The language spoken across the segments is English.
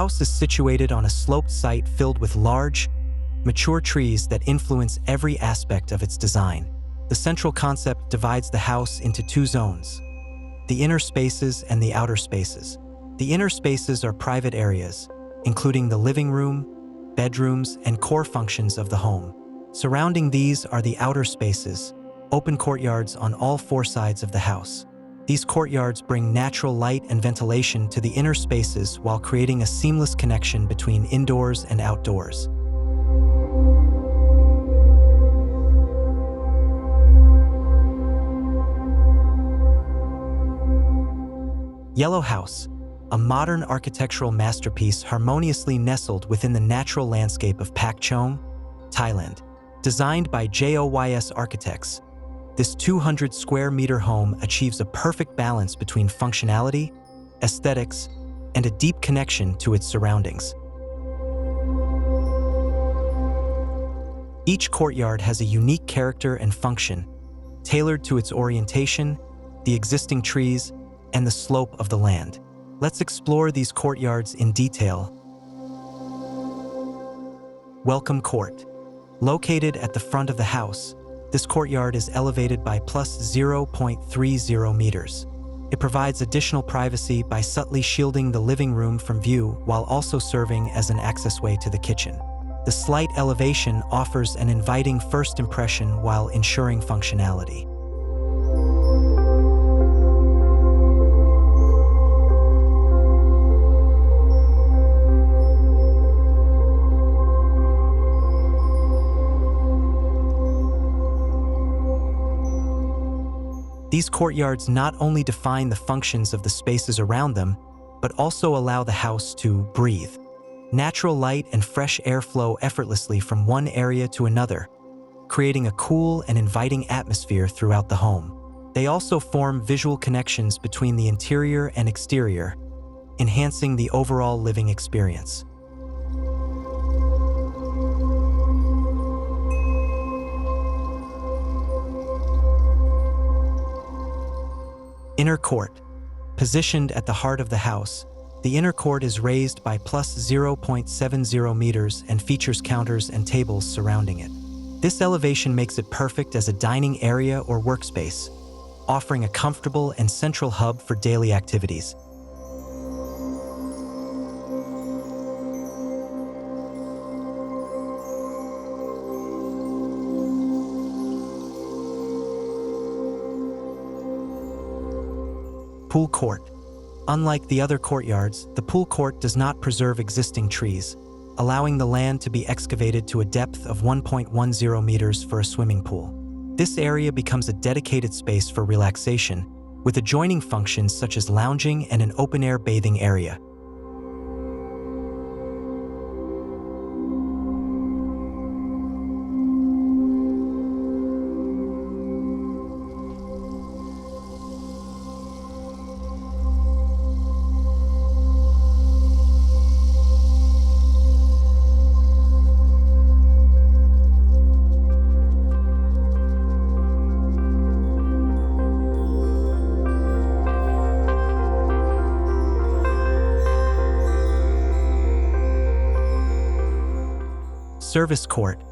house is situated on a sloped site filled with large, mature trees that influence every aspect of its design. The central concept divides the house into two zones: the inner spaces and the outer spaces. The inner spaces are private areas, including the living room, bedrooms, and core functions of the home. Surrounding these are the outer spaces, open courtyards on all four sides of the house. These courtyards bring natural light and ventilation to the inner spaces while creating a seamless connection between indoors and outdoors. Yellow House, a modern architectural masterpiece harmoniously nestled within the natural landscape of Pak Chong, Thailand. Designed by JOYS architects, this 200 square meter home achieves a perfect balance between functionality, aesthetics, and a deep connection to its surroundings. Each courtyard has a unique character and function, tailored to its orientation, the existing trees, and the slope of the land. Let's explore these courtyards in detail. Welcome Court. Located at the front of the house, this courtyard is elevated by plus 0.30 meters. It provides additional privacy by subtly shielding the living room from view while also serving as an accessway to the kitchen. The slight elevation offers an inviting first impression while ensuring functionality. These courtyards not only define the functions of the spaces around them, but also allow the house to breathe. Natural light and fresh air flow effortlessly from one area to another, creating a cool and inviting atmosphere throughout the home. They also form visual connections between the interior and exterior, enhancing the overall living experience. Inner court. Positioned at the heart of the house, the inner court is raised by plus 0.70 meters and features counters and tables surrounding it. This elevation makes it perfect as a dining area or workspace, offering a comfortable and central hub for daily activities. Pool court. Unlike the other courtyards, the pool court does not preserve existing trees, allowing the land to be excavated to a depth of 1.10 meters for a swimming pool. This area becomes a dedicated space for relaxation, with adjoining functions such as lounging and an open-air bathing area. Service court.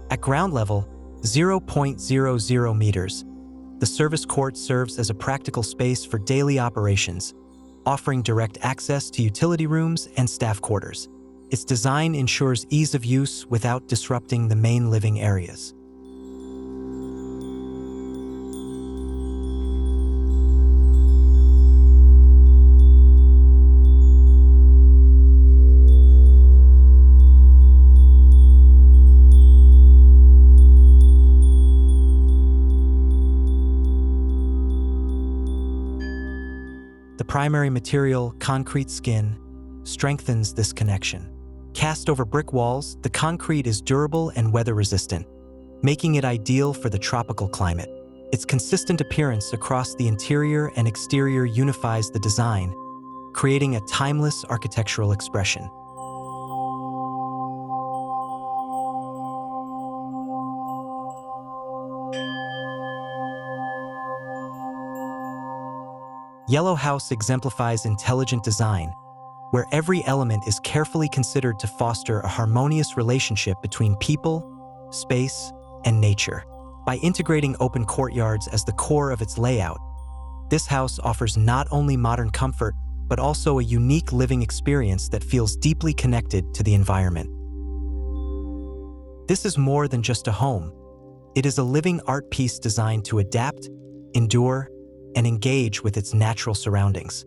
At ground level, 0.00 meters, the service court serves as a practical space for daily operations, offering direct access to utility rooms and staff quarters. Its design ensures ease of use without disrupting the main living areas. The primary material, concrete skin, strengthens this connection. Cast over brick walls, the concrete is durable and weather-resistant, making it ideal for the tropical climate. Its consistent appearance across the interior and exterior unifies the design, creating a timeless architectural expression. Yellow House exemplifies intelligent design, where every element is carefully considered to foster a harmonious relationship between people, space, and nature. By integrating open courtyards as the core of its layout, this house offers not only modern comfort, but also a unique living experience that feels deeply connected to the environment. This is more than just a home. It is a living art piece designed to adapt, endure, and engage with its natural surroundings.